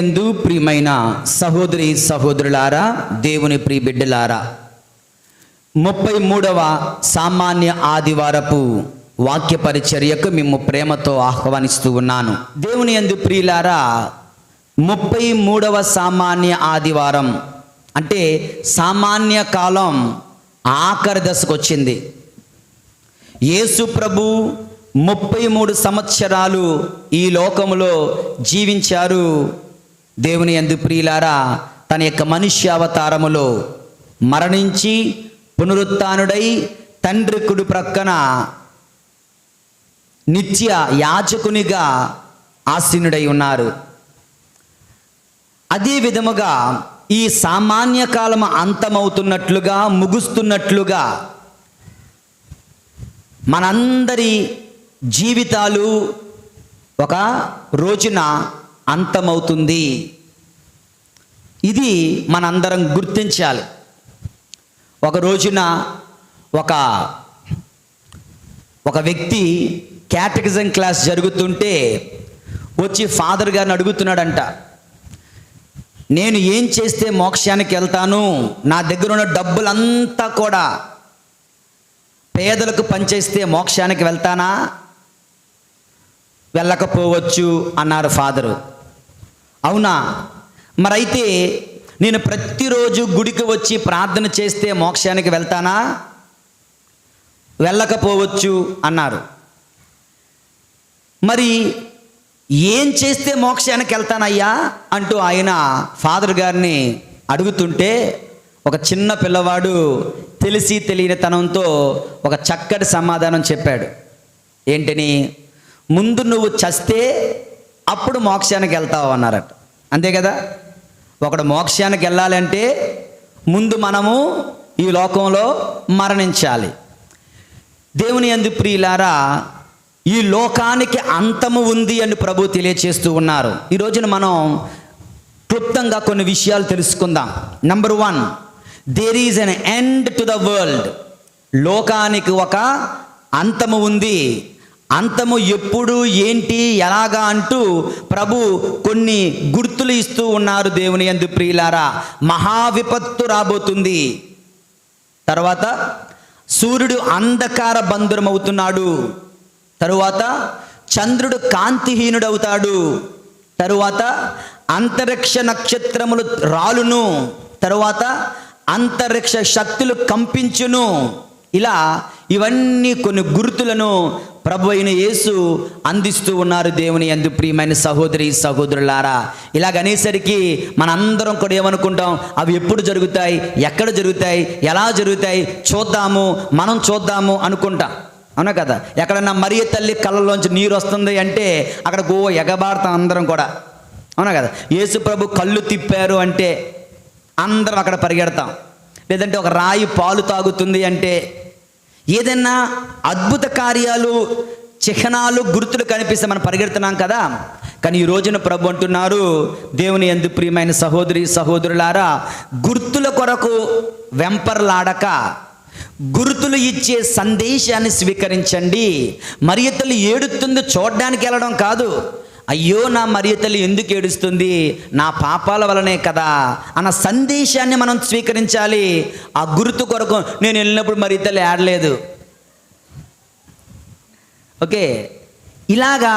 యందు ప్రియమైన సహోదరి సహోదరులారా, దేవుని ప్రియ బిడ్డలారా, 33వ సామాన్య ఆదివారపు వాక్య పరిచర్యకు మేము ప్రేమతో ఆహ్వానిస్తూ ఉన్నాను. దేవుని యందు ప్రియులారా, 33వ సామాన్య ఆదివారం అంటే సామాన్య కాలం ఆఖరి దశకు వచ్చింది. యేసు ప్రభు 33 సంవత్సరాలు ఈ లోకములో జీవించారు. దేవుని యందు ప్రియులారా, తన యొక్క మనుష్యావతారములో మరణించి పునరుత్థానుడై తండ్రి కుడి ప్రక్కన నిత్య యాజకునిగా ఆసీనుడై ఉన్నారు. అదే విధముగా ఈ సామాన్య కాలం అంతమవుతున్నట్లుగా, ముగుస్తున్నట్లుగా మనందరి జీవితాలు ఒక రోజున అంతమవుతుంది. ఇది మనందరం గుర్తించాలి. ఒక రోజున ఒక వ్యక్తి క్యాటెకిజం క్లాస్ జరుగుతుంటే వచ్చి ఫాదర్ గారిని అడుగుతున్నాడంట, నేను ఏం చేస్తే మోక్షానికి వెళ్తాను? నా దగ్గర ఉన్న డబ్బులంతా కూడా పేదలకు పనిచేస్తే మోక్షానికి వెళ్తానా? వెళ్ళకపోవచ్చు అన్నారు ఫాదరు. అవునా, మరైతే నేను ప్రతిరోజు గుడికి వచ్చి ప్రార్థన చేస్తే మోక్షానికి వెళ్తానా? వెళ్ళకపోవచ్చు అన్నారు. మరి ఏం చేస్తే మోక్షానికి వెళ్తానయ్యా అంటూ ఆయన ఫాదర్ గారిని అడుగుతుంటే ఒక చిన్న పిల్లవాడు తెలిసి తెలియని తనంతో ఒక చక్కటి సమాధానం చెప్పాడు. ఏంటని? ముందు నువ్వు చస్తే అప్పుడు మోక్షానికి వెళ్తావు అన్నారట. అంతే కదా, ఒకడు మోక్షానికి వెళ్ళాలంటే ముందు మనము ఈ లోకంలో మరణించాలి. దేవుని యందు ప్రియులారా, ఈ లోకానికి అంతము ఉంది అని ప్రభు తెలియచేస్తూ ఉన్నారు. ఈ రోజున మనం క్లుప్తంగా కొన్ని విషయాలు తెలుసుకుందాం. Number 1, there is an end to the world. లోకానికి ఒక అంతము ఉంది. అంతము ఎప్పుడు, ఏంటి, ఎలాగా అంటూ ప్రభు కొన్ని గుర్తులు ఇస్తూ ఉన్నారు. దేవుని యందు ప్రియులారా, మహావిపత్తు రాబోతుంది. తర్వాత సూర్యుడు అంధకార బంధురమవుతున్నాడు. తరువాత చంద్రుడు కాంతిహీనుడవుతాడు. తరువాత అంతరిక్ష నక్షత్రములు రాలును. తరువాత అంతరిక్ష శక్తులు కంపించును. ఇలా ఇవన్నీ కొన్ని గుర్తులను ప్రభు అయిన యేసు అందిస్తూ ఉన్నారు. దేవుని యందు ప్రియమైన సహోదరి సహోదరులారా, ఇలాగనేసరికి మనందరం కూడా ఏమనుకుంటాం? అవి ఎప్పుడు జరుగుతాయి, ఎక్కడ జరుగుతాయి, ఎలా జరుగుతాయి, మనం చూద్దాము అనుకుంటాం. అవునా కదా? ఎక్కడన్నా మరియ తల్లి కళ్ళలోంచి నీరు వస్తుంది అంటే అక్కడ ఎగబాడతాం అందరం కూడా. అవునా కదా? యేసు ప్రభు కళ్ళు తిప్పారు అంటే అందరం అక్కడ పరిగెడతాం. లేదంటే ఒక రాయి పాలు తాగుతుంది అంటే, ఏదైనా అద్భుత కార్యాలు, చిహ్నాలు, గుర్తులు కనిపిస్తే మనం పరిగెడుతున్నాం కదా. కానీ ఈ రోజున ప్రభు అంటున్నారు, దేవుని యందు ప్రియమైన సహోదరి సహోదరులారా, గుర్తుల కొరకు వెంపర్లాడక గుర్తులు ఇచ్చే సందేశాన్ని స్వీకరించండి. మరియ తల్లి ఏడుతుంది చూడడానికి వెళ్ళడం కాదు. అయ్యో, నా మరియ తల్లి ఎందుకు ఏడుస్తుంది? నా పాపాల వలనే కదా అన్న సందేశాన్ని మనం స్వీకరించాలి. ఆ గుర్తు కొరకు నేను వెళ్ళినప్పుడు మరియ తల్లి ఏడలేదు. ఓకే, ఇలాగా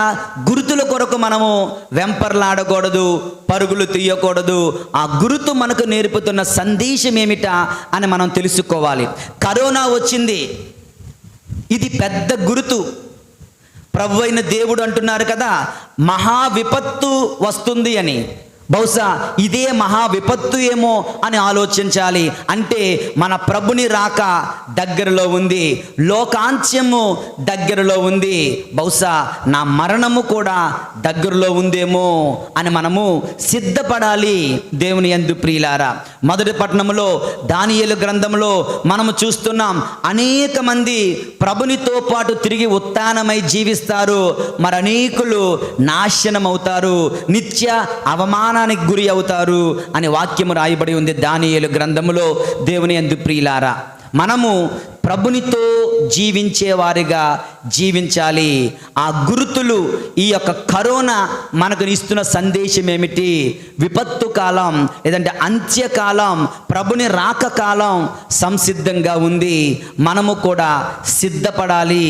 గుర్తుల కొరకు మనము వెంపర్లాడకూడదు, పరుగులు తీయకూడదు. ఆ గుర్తు మనకు నేర్పుతున్న సందేశం ఏమిటా అని మనం తెలుసుకోవాలి. కరోనా వచ్చింది, ఇది పెద్ద గుర్తు. ప్రభు అయిన దేవుడు అంటున్నారు కదా, మహా విపత్తు వస్తుంది అని. బహుశా ఇదే మహా విపత్తు ఏమో అని ఆలోచించాలి. అంటే మన ప్రభుని రాక దగ్గరలో ఉంది, లోకాంత్యము దగ్గరలో ఉంది, బహుశా నా మరణము కూడా దగ్గరలో ఉందేమో అని మనము సిద్ధపడాలి. దేవుని యందు ప్రియులారా, మొదటి పట్టణంలో దానియేలు గ్రంథంలో మనము చూస్తున్నాం, అనేక మంది ప్రభునితో పాటు తిరిగి ఉత్థానమై జీవిస్తారు, మరి అనేకులు నాశనం అవుతారు, నిత్య అవమానానికి గురి అవుతారు అని వాక్యము రాయబడి ఉంది దానియేలు గ్రంథములో. దేవుని యందు ప్రియులారా, మనము ప్రభునితో జీవించే వారిగా జీవించాలి. ఆ గుర్తులు, ఈ యొక్క కరోనా మనకు ఇస్తున్న సందేశం ఏమిటి? విపత్తు కాలం, లేదంటే అంత్యకాలం, ప్రభుని రాక కాలం సంసిద్ధంగా ఉంది. మనము కూడా సిద్ధపడాలి,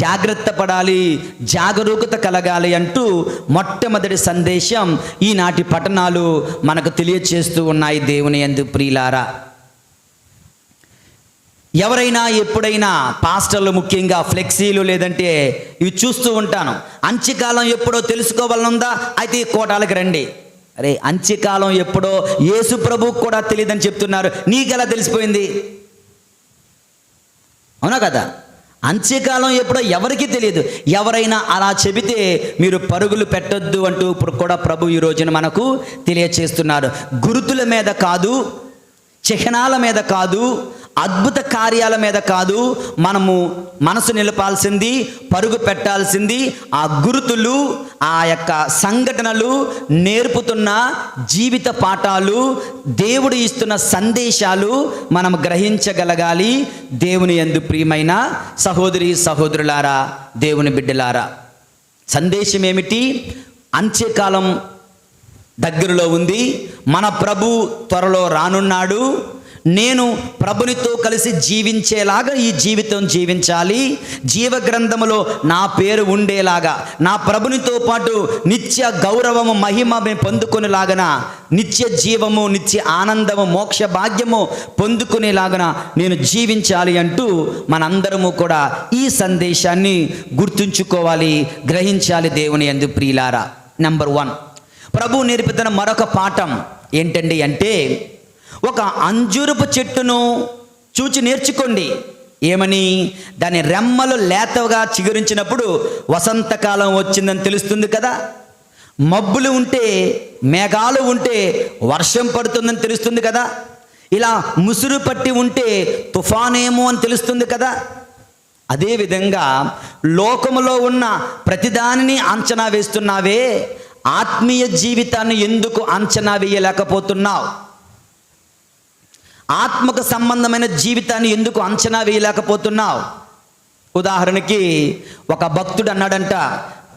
జాగ్రత్త పడాలి, జాగరూకత కలగాలి అంటూ మొట్టమొదటి సందేశం ఈనాటి పట్టణాలు మనకు తెలియచేస్తూ ఉన్నాయి. దేవుని యందు ప్రియులారా, ఎవరైనా ఎప్పుడైనా పాస్టర్లు ముఖ్యంగా ఫ్లెక్సీలు లేదంటే ఇవి చూస్తూ ఉంటాను. అంత్యకాలం ఎప్పుడో తెలుసుకోవాలనుందా? అయితే ఈ కోటాలకు రండి. అరే, అంత్యకాలం ఎప్పుడో యేసు ప్రభువుకు కూడా తెలియదని చెప్తున్నారు, నీకెలా తెలిసిపోయింది? అవునా కదా? అంత్యకాలం ఎప్పుడో ఎవరికీ తెలియదు. ఎవరైనా అలా చెబితే మీరు పరుగులు పెట్టొద్దు అంటూ ఇప్పుడు కూడా ప్రభు ఈ రోజున మనకు తెలియచేస్తున్నారు. గుర్తుల మీద కాదు, చిహ్నాల మీద కాదు, అద్భుత కార్యాల మీద కాదు మనము మనసు నిలపాల్సింది, పరుగు పెట్టాల్సింది ఆ గుర్తులు, ఆ యొక్క సంఘటనలు నేర్పుతున్న జీవిత పాఠాలు, దేవుడు ఇస్తున్న సందేశాలు మనం గ్రహించగలగాలి. దేవుని యందు ప్రియమైన సహోదరి సహోదరులారా, దేవుని బిడ్డలారా, సందేశం ఏమిటి? అంత్యకాలం దగ్గరలో ఉంది. మన ప్రభు త్వరలో రానున్నాడు. నేను ప్రభునితో కలిసి జీవించేలాగా ఈ జీవితం జీవించాలి. జీవ గ్రంథములో నా పేరు ఉండేలాగా, నా ప్రభునితో పాటు నిత్య గౌరవము, మహిమ మేము పొందుకునేలాగన, నిత్య జీవము, నిత్య ఆనందము, మోక్ష భాగ్యము పొందుకునేలాగన నేను జీవించాలి అంటూ మనందరము కూడా ఈ సందేశాన్ని గుర్తుంచుకోవాలి, గ్రహించాలి. దేవుని యందు ప్రియులారా, నెంబర్ 1 ప్రభు నేర్పుతున్న మరొక పాఠం ఏంటండి అంటే, ఒక అంజూరపు చెట్టును చూచి నేర్చుకోండి. ఏమని? దాని రెమ్మలు లేతగా చిగురించినప్పుడు వసంతకాలం వచ్చిందని తెలుస్తుంది కదా. మబ్బులు ఉంటే, మేఘాలు ఉంటే వర్షం పడుతుందని తెలుస్తుంది కదా. ఇలా ముసురు పట్టి ఉంటే తుఫానేమో అని తెలుస్తుంది కదా. అదేవిధంగా లోకములో ఉన్న ప్రతిదానిని అంచనా వేస్తున్నావే, ఆత్మీయ జీవితాన్ని ఎందుకు అంచనా వేయలేకపోతున్నావు? ఆత్మకు సంబంధమైన జీవితాన్ని ఎందుకు అంచనా వేయలేకపోతున్నావు? ఉదాహరణకి ఒక భక్తుడు అన్నాడంట,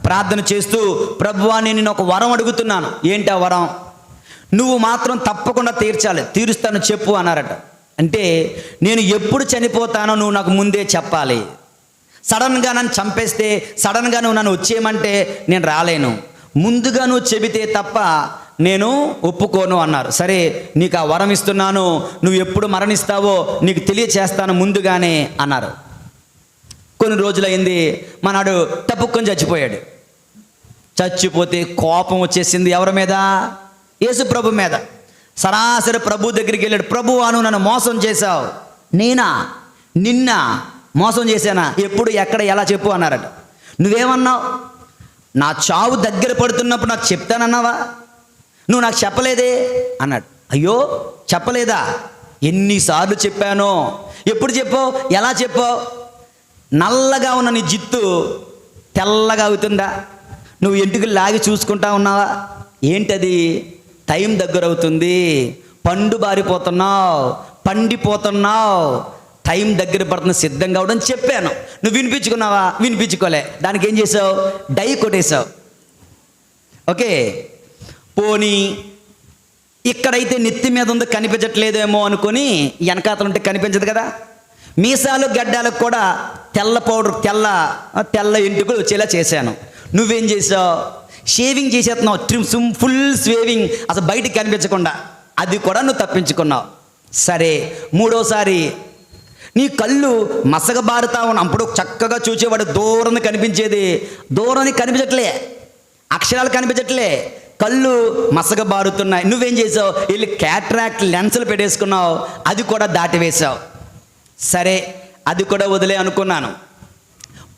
ప్రార్థన చేస్తూ, ప్రభువా నేను ఒక వరం అడుగుతున్నాను. ఏంటి ఆ వరం? నువ్వు మాత్రం తప్పకుండా తీర్చాలి, తీరుస్తాను చెప్పు అన్నారట. అంటే నేను ఎప్పుడు చనిపోతానో నువ్వు నాకు ముందే చెప్పాలి. సడన్గా నన్ను చంపేస్తే, సడన్గా నువ్వు నన్ను వచ్చేయమంటే నేను రాలేను. ముందుగా నువ్వు చెబితే తప్ప నేను ఒప్పుకోను అన్నారు. సరే, నీకు ఆ వరం ఇస్తున్నాను, నువ్వు ఎప్పుడు మరణిస్తావో నీకు తెలియచేస్తాను ముందుగానే అన్నారు. కొన్ని రోజులైంది, మనాడు టపుక్కొని చచ్చిపోయాడు. చచ్చిపోతే కోపం వచ్చేసింది ఎవరి మీద? యేసు ప్రభు మీద. సరాసరి ప్రభు దగ్గరికి వెళ్ళాడు. ప్రభు, అను నన్ను మోసం చేశావు. నేనా? నిన్న మోసం చేశానా? ఎప్పుడు, ఎక్కడ, ఎలా చెప్పు అన్నారట. నువ్వేమన్నావు? నా చావు దగ్గర పడుతున్నప్పుడు నాకు చెప్తానన్నావా? నువ్వు నాకు చెప్పలేదే అన్నాడు. అయ్యో, చెప్పలేదా? ఎన్నిసార్లు చెప్పానో. ఎప్పుడు చెప్పావు? ఎలా చెప్పావు? నల్లగా ఉన్న నీ జిత్తు తెల్లగా అవుతుందా? నువ్వు ఎంటుకలు లాగి చూసుకుంటా ఉన్నావా? ఏంటది? టైం దగ్గర అవుతుంది, పండు బారిపోతున్నావు, పండిపోతున్నావు, టైం దగ్గర పడుతుంది, సిద్ధంగా అవడం చెప్పాను. నువ్వు వినిపించుకున్నావా? వినిపించుకోలే. దానికి ఏం చేసావు? డై కొట్టేశావు. ఓకే, పోనీ ఇక్కడైతే నెత్తి మీద ఉంది కనిపించట్లేదేమో అనుకొని వెనకాతలు ఉంటే కనిపించదు కదా. మీసాలు గడ్డాలకు కూడా తెల్ల పౌడర్, తెల్ల ఎంటుకలు వచ్చేలా చేశాను. నువ్వేం చేసావు? షేవింగ్ చేసేస్తున్నావు, ఫుల్ షేవింగ్, అసలు బయటికి కనిపించకుండా. అది కూడా నువ్వు తప్పించుకున్నావు. సరే, మూడోసారి నీ కళ్ళు మసగబారుతా ఉన్నా. అప్పుడు చక్కగా చూసేవాడు దూరం కనిపించేది, దూరం కనిపించట్లే, అక్షరాలు కనిపించట్లే, కళ్ళు మసగబారుతున్నాయి. నువ్వేం చేసావు? వెళ్ళి క్యాట్రాక్ట్ లెన్సులు పెట్టేసుకున్నావు, అది కూడా దాటివేశావు. సరే, అది కూడా వదిలే అనుకున్నాను.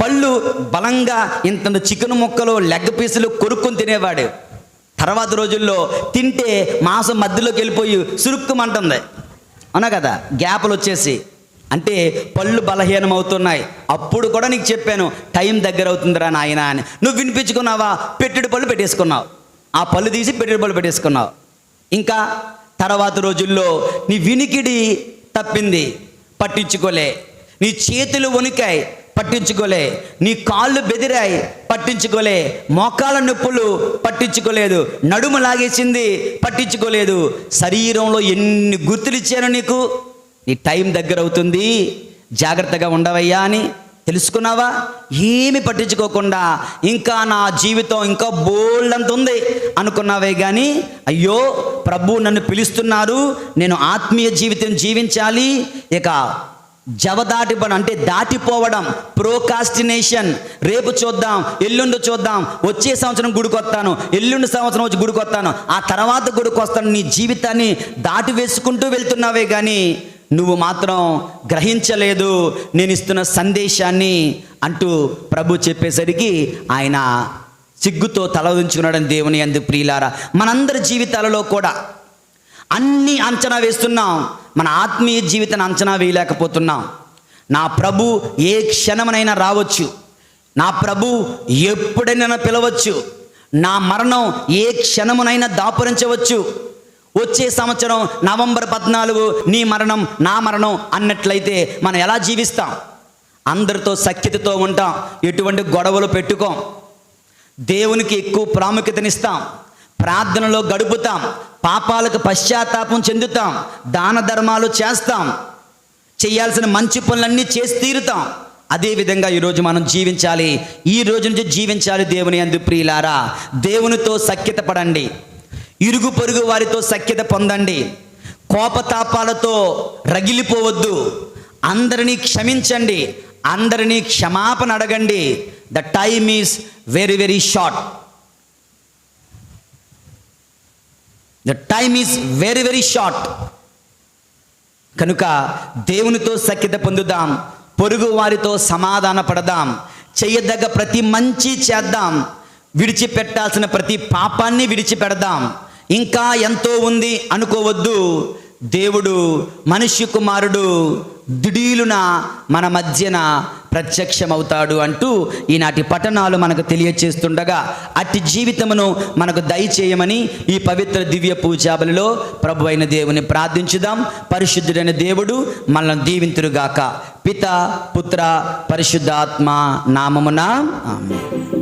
పళ్ళు బలంగా ఇంత చికెన్ ముక్కలు, లెగ్ పీసులు కొరుక్కుని తినేవాడు. తర్వాత రోజుల్లో తింటే మాంసం మధ్యలోకి వెళ్ళిపోయి సురుక్కుమంటుంది, అవునా కదా, గ్యాపులు వచ్చేసి. అంటే పళ్ళు బలహీనం అవుతున్నాయి. అప్పుడు కూడా నీకు చెప్పాను, టైం దగ్గర అవుతుందిరా నాయన అని. నువ్వు వినిపించుకున్నావా? పెట్టెడు పళ్ళు పెట్టేసుకున్నావు. ఆ పళ్ళు తీసి పెట్టెడు పళ్ళు పెట్టేసుకున్నావు. ఇంకా తర్వాత రోజుల్లో నీ వినికిడి తప్పింది, పట్టించుకోలే. నీ చేతులు వణికాయి, పట్టించుకోలే. నీ కాళ్ళు బెదిరాయి, పట్టించుకోలే. మోకాళ్ళ నొప్పులు, పట్టించుకోలేదు. నడుము లాగేసింది, పట్టించుకోలేదు. శరీరంలో ఎన్ని గుర్తులు ఇచ్చాను నీకు, నీ టైం దగ్గర అవుతుంది, జాగ్రత్తగా ఉండవయ్యా అని తెలుసుకున్నావా? ఏమి పట్టించుకోకుండా ఇంకా నా జీవితం ఇంకా బోల్డ్ అంత ఉంది అనుకున్నావే కానీ, అయ్యో ప్రభు నన్ను పిలుస్తున్నారు, నేను ఆత్మీయ జీవితం జీవించాలి, ఇక జవదాటిపడం అంటే దాటిపోవడం, ప్రోకాస్టినేషన్, రేపు చూద్దాం, ఎల్లుండి చూద్దాం, వచ్చే సంవత్సరం గుడికొస్తాను, ఎల్లుండి సంవత్సరం వచ్చి గుడికొస్తాను, ఆ తర్వాత గుడికొస్తాను, నీ జీవితాన్ని దాటి వేసుకుంటూ వెళ్తున్నావే కానీ నువ్వు మాత్రం గ్రహించలేదు నేను ఇస్తున్న సందేశాన్ని అంటూ ప్రభు చెప్పేసరికి ఆయన సిగ్గుతో తల ఉంచుకున్నాడని దేవుని యందు ప్రియులారా, మనందరి జీవితాలలో కూడా అన్నీ అంచనా వేస్తున్నాం, మన ఆత్మీయ జీవితాన్ని అంచనా వేయలేకపోతున్నాం. నా ప్రభు ఏ క్షణమనైనా రావచ్చు, నా ప్రభు ఎప్పుడైనా పిలవచ్చు, నా మరణం ఏ క్షణమునైనా దాపురించవచ్చు. వచ్చే సంవత్సరం నవంబర్ 14 నీ మరణం నా మరణం అన్నట్లయితే మనం ఎలా జీవిస్తాం? అందరితో సఖ్యతతో ఉంటాం, ఎటువంటి గొడవలు పెట్టుకోం, దేవునికి ఎక్కువ ప్రాముఖ్యతనిస్తాం, ప్రార్థనలో గడుపుతాం, పాపాలకు పశ్చాత్తాపం చెందుతాం, దాన ధర్మాలు చేస్తాం, చేయాల్సిన మంచి పనులన్నీ చేసి తీరుతాం. అదేవిధంగా ఈరోజు మనం జీవించాలి, ఈ రోజు నుంచి జీవించాలి. దేవుని యందు ప్రియులారా, దేవునితో సఖ్యత పడండి, ఇరుగు పొరుగు వారితో సఖ్యత పొందండి, కోపతాపాలతో రగిలిపోవద్దు, అందరినీ క్షమించండి, అందరినీ క్షమాపణ అడగండి. The time is very very short. The time is very very short. కనుక దేవునితో సఖ్యత పొందుదాం, పొరుగు వారితో సమాధాన పడదాం, చేయదగ్గ ప్రతి మంచి చేద్దాం, విడిచిపెట్టాల్సిన ప్రతి పాపాన్ని విడిచిపెడదాం. ఇంకా ఎంతో ఉంది అనుకోవద్దు. దేవుడు మనుష్య కుమారుడు దిడీలున మన మధ్యన ప్రత్యక్షమవుతాడు అంటూ ఈనాటి పఠనాలు మనకు తెలియచేస్తుండగా అట్టి జీవితమును మనకు దయచేయమని ఈ పవిత్ర దివ్య పూజాబలిలో ప్రభు అయిన దేవుని ప్రార్థించుదాం. పరిశుద్ధుడైన దేవుడు మనల్ని దీవింతురుగాక. పిత పుత్ర పరిశుద్ధాత్మ నామమున ఆమేన్.